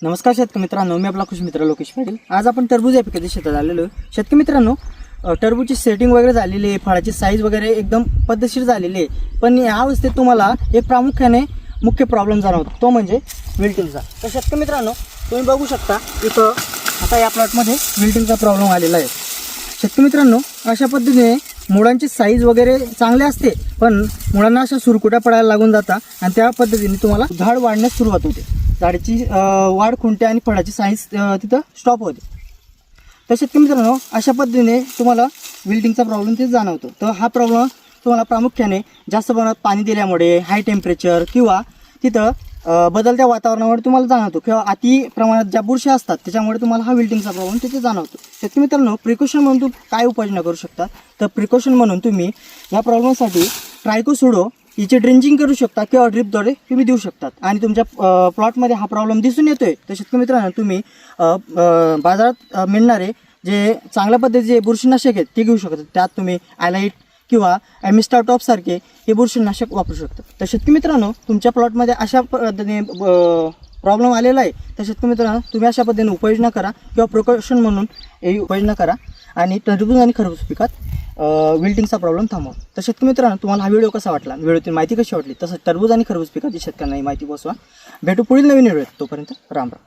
नमस्कार शेतकरी मित्रांनो, मी आपला कृषी मित्र लोकेश पाटील। आज आपण टरबूज या पिकाच्या शेतात आलेलो आहे। शेतकरी मित्रांनो, टरबूजची सेटिंग वगैरे झालेली आहे, फळाची साईज वगैरे एकदम पद्धतशीर झालेली आहे, पण या अवस्थेत तुम्हाला एक प्रामुख्याने मुख्य प्रॉब्लेम जाणवतो, तो म्हणजे विल्टिंगचा। तर शेतकरी मित्रांनो, तुम्ही बघू शकता इथं आता या प्लॉटमध्ये विल्टिंगचा प्रॉब्लेम आलेला आहे। शेतकरी मित्रांनो, अशा पद्धतीने मुळांची साईज वगैरे चांगली असते, पण मुळांना अशा सुरकुट्या पडायला लागून जातात आणि त्या पद्धतीने तुम्हाला झाड वाढण्यास सुरुवात होते। झाडाची वाढ खुंटते आणि फळाची साईज तिथं स्टॉप होते। तर शेतकरी मित्रांनो, अशा पद्धतीने तुम्हाला विल्टिंगचा प्रॉब्लेम तिथे जाणवतो। तर हा प्रॉब्लेम तुम्हाला प्रामुख्याने जास्त प्रमाणात पाणी दिल्यामुळे, हाय टेम्परेचर किंवा तिथं बदलत्या वातावरणामुळे तुम्हाला जाणवतो, किंवा अति प्रमाणात ज्या बुरशी असतात त्याच्यामुळे तुम्हाला हा विल्टिंगचा प्रॉब्लेम तिथे जाणवतो। शेतकरी मित्रांनो, प्रिकॉशन म्हणून तुम्ही काय उपाययोजना करू शकता, तर प्रिकॉशन म्हणून तुम्ही या प्रॉब्लेमसाठी ट्रायकोसुडो हिची ड्रिंचिंग करू शकता किंवा ड्रिपद्वारे तुम्ही देऊ शकतात। आणि तुमच्या प्लॉटमध्ये हा प्रॉब्लेम दिसून येतोय तर शेतकरी मित्रांनो, तुम्ही बाजारात मिळणारे जे चांगल्या पद्धतीचे बुरशीनाशक आहेत ते घेऊ शकता। त्यात तुम्ही आयलाइट किंवा एमिस्टा टॉप सारखे हे बुरशीनाशक वापरू शकता। तर शेतकरी मित्रांनो, तुमच्या प्लॉटमध्ये अशा पद्धतीने प्रॉब्लेम आलेला आहे तर शेतकरी मित्रांनो, तुम्ही अशा पद्धतीने उपाययोजना करा किंवा प्रिकॉशन म्हणून ही उपाययोजना करा आणि टरबूज आणि खरबूज पिकात विल्टिंगचा प्रॉब्लेम थांबवा। तर शेतकरी मित्रांनो, तुम्हाला हा व्हिडिओ कसा वाटला, व्हिडिओतील माहिती कशी वाटली, तसंच टरबूज आणि खरबूज पिकाची शेतकऱ्यांना ही माहिती पोहोचवा। भेटू पुढील नवीन व्हिडिओ, तोपर्यंत राम राम।